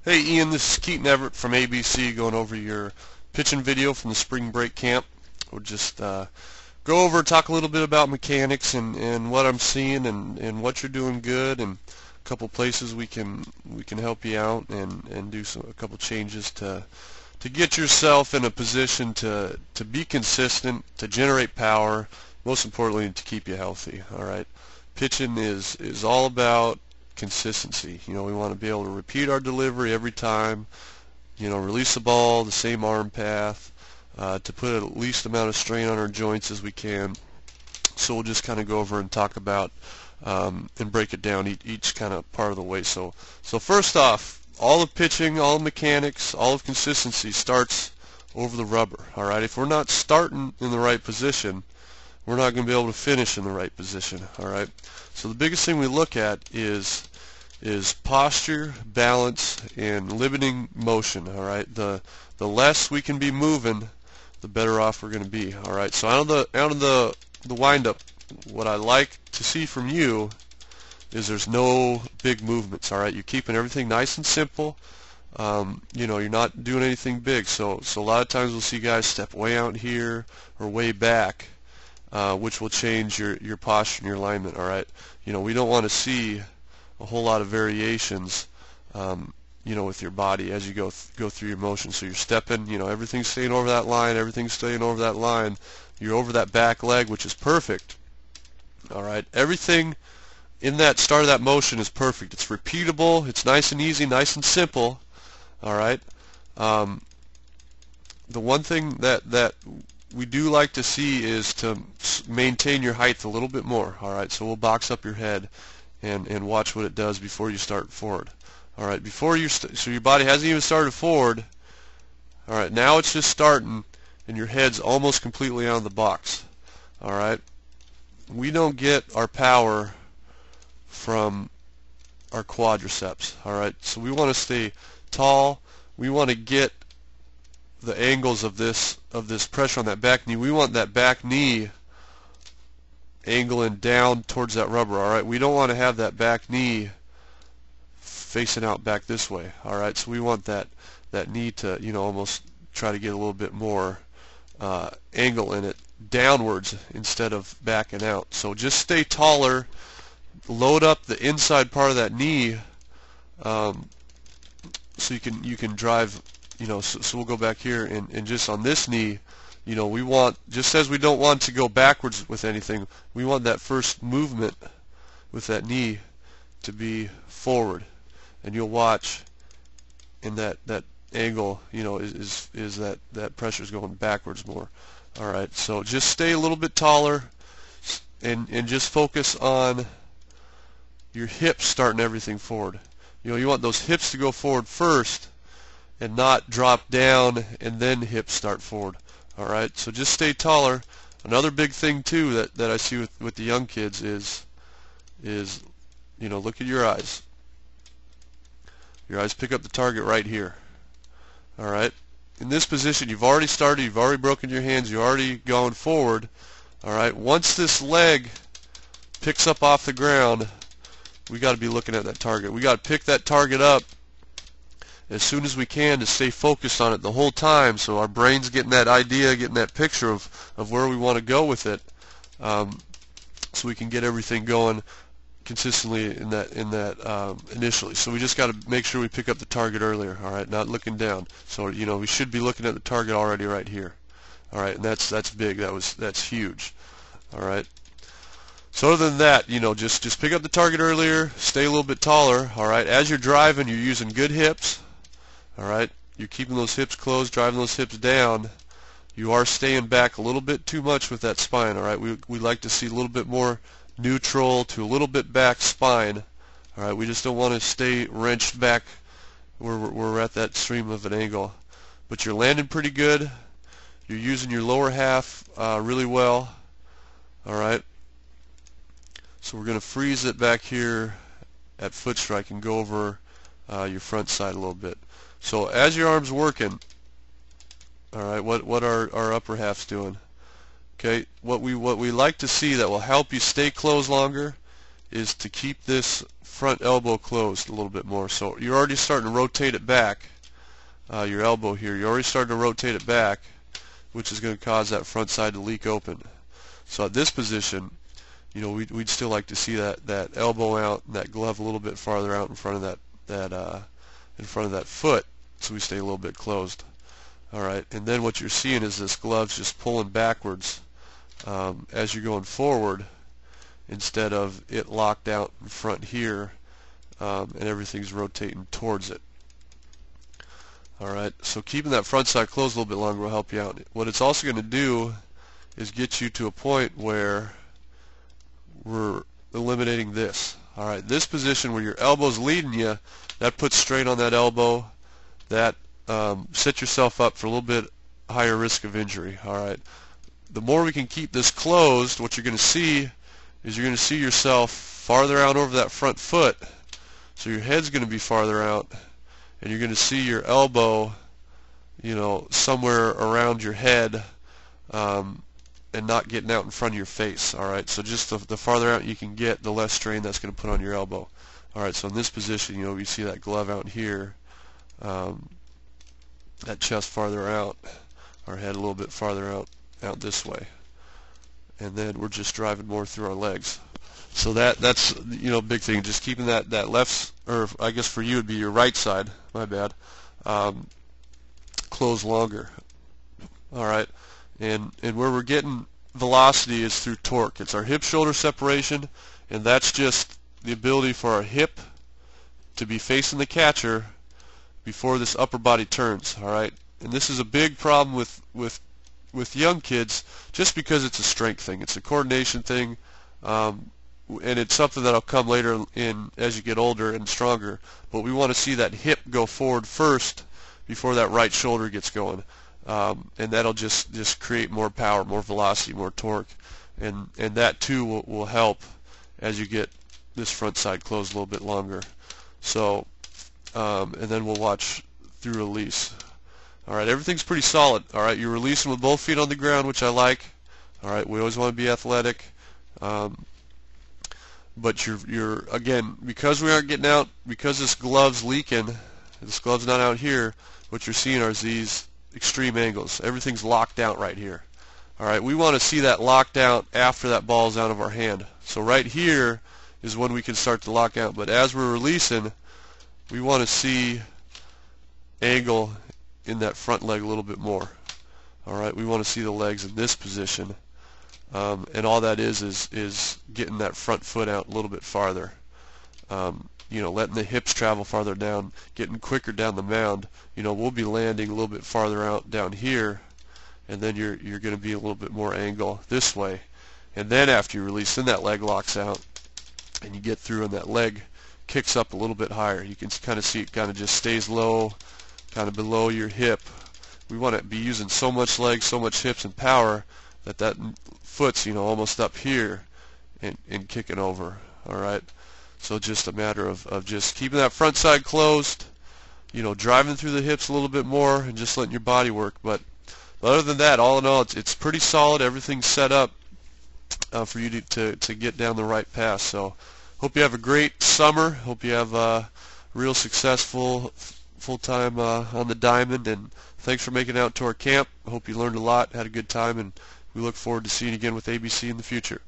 Hey Ian, this is Keaton Everett from ABC going over your pitching video from the spring break camp. We'll just go over, talk a little bit about mechanics and what I'm seeing and what you're doing good, and a couple places we can help you out and do a couple changes to get yourself in a position to be consistent, to generate power, most importantly to keep you healthy. All right, pitching is all about consistency. We want to be able to repeat our delivery every time, release the ball the same arm path, to put at least amount of strain on our joints as we can. So we'll just kind of go over and talk about and break it down each kind of part of the way. So first off, all of pitching, all of mechanics, all of consistency starts over the rubber. All right, if we're not starting in the right position, we're not going to be able to finish in the right position. All right, so the biggest thing we look at is posture, balance, and limiting motion. All right, the less we can be moving, the better off we're going to be. All right, so out of the windup, what I like to see from you is there's no big movements. All right, you're keeping everything nice and simple. You're not doing anything big. So a lot of times we'll see guys step way out here or way back, which will change your posture and your alignment. All right, we don't want to see a whole lot of variations, with your body as you go through your motion. So you're stepping, everything's staying over that line, everything's staying over that line. You're over that back leg, which is perfect. All right, everything in that start of that motion is perfect. It's repeatable. It's nice and easy, nice and simple. All right. The one thing that we do like to see is to maintain your height a little bit more. All right, so we'll box up your head and watch what it does before you start forward. All right, so your body hasn't even started forward. All right, now it's just starting, and your head's almost completely out of the box. All right, we don't get our power from our quadriceps. All right, so we want to stay tall. We want to get the angles of this pressure on that back knee. We want that back knee angling down towards that rubber. All right, we don't want to have that back knee facing out back this way. All right, so we want that knee to almost try to get a little bit more angle in it downwards instead of backing out. So just stay taller, load up the inside part of that knee, so you can drive. So we'll go back here and just on this knee, we want, just as we don't want to go backwards with anything, we want that first movement with that knee to be forward. And you'll watch in that angle, is that pressure is going backwards more. All right, so just stay a little bit taller and just focus on your hips starting everything forward. You want those hips to go forward first and not drop down and then hips start forward. All right, so just stay taller. Another big thing too that I see with the young kids is look at your eyes. Your eyes pick up the target right here. All right, in this position you've already started, you've already broken your hands, you're already going forward. All right, once this leg picks up off the ground, we got to be looking at that target. We got to pick that target up as soon as we can to stay focused on it the whole time, so our brain's getting that idea, getting that picture of where we want to go with it, so we can get everything going consistently in that initially. So we just got to make sure we pick up the target earlier. All right, not looking down. So we should be looking at the target already right here. All right, and that's big. That's huge. All right. So other than that, just pick up the target earlier, stay a little bit taller. All right, as you're driving, you're using good hips. All right, you're keeping those hips closed, driving those hips down. You are staying back a little bit too much with that spine. All right, we like to see a little bit more neutral to a little bit back spine. All right, we just don't want to stay wrenched back where we're at that extreme of an angle. But you're landing pretty good. You're using your lower half really well. All right. So we're going to freeze it back here at foot strike and go over your front side a little bit. So as your arm's working, all right, what our upper half's doing? Okay, what we like to see that will help you stay closed longer is to keep this front elbow closed a little bit more. So you're already starting to rotate it back, your elbow here. You're already starting to rotate it back, which is going to cause that front side to leak open. So at this position, you know, we'd still like to see that elbow out and that glove a little bit farther out in front of that foot, so we stay a little bit closed. All right, and then what you're seeing is this glove's just pulling backwards as you're going forward, instead of it locked out in front here, and everything's rotating towards it. All right, so keeping that front side closed a little bit longer will help you out. What it's also going to do is get you to a point where we're eliminating this. All right, this position where your elbow's leading you, that puts strain on that elbow. That set yourself up for a little bit higher risk of injury. All right, the more we can keep this closed, what you're going to see is you're going to see yourself farther out over that front foot, so your head's going to be farther out, and you're going to see your elbow, you know, somewhere around your head, and not getting out in front of your face. All right, so just the farther out you can get, the less strain that's going to put on your elbow. All right, so in this position, you know, you see that glove out here, that chest farther out, our head a little bit farther out this way, and then we're just driving more through our legs. So that's, you know, big thing, just keeping that left, or I guess for you it'd be your right side, my bad, closed longer. All right, and where we're getting velocity is through torque. It's our hip-shoulder separation, and that's just the ability for our hip to be facing the catcher before this upper body turns. All right, and this is a big problem with young kids, just because it's a strength thing, it's a coordination thing, and it's something that'll come later in as you get older and stronger. But we want to see that hip go forward first before that right shoulder gets going, and that'll just create more power, more velocity, more torque, and that too will help as you get this front side closed a little bit longer. So and then we'll watch through release. All right, everything's pretty solid. All right, you're releasing with both feet on the ground, which I like. All right, we always want to be athletic, but you're again, because we aren't getting out, because this glove's leaking, this glove's not out here, what you're seeing are these extreme angles. Everything's locked out right here. All right, we want to see that locked out after that ball's out of our hand. So right here is when we can start to lock out, but as we're releasing, we want to see angle in that front leg a little bit more. All right, we want to see the legs in this position, and all that is getting that front foot out a little bit farther. You know, letting the hips travel farther down, getting quicker down the mound. You know, we'll be landing a little bit farther out down here, and then you're going to be a little bit more angle this way. And then after you release, then that leg locks out, and you get through, and that leg kicks up a little bit higher. You can kind of see it kind of just stays low, kind of below your hip. We want to be using so much legs, so much hips and power that foot's, you know, almost up here and kicking over. All right, so just a matter of just keeping that front side closed, you know, driving through the hips a little bit more and just letting your body work. But other than that, all in all, it's pretty solid. Everything's set up for you to get down the right path. So hope you have a great summer. Hope you have a real successful full-time on the diamond, and thanks for making it out to our camp. I hope you learned a lot, had a good time, and we look forward to seeing you again with ABC in the future.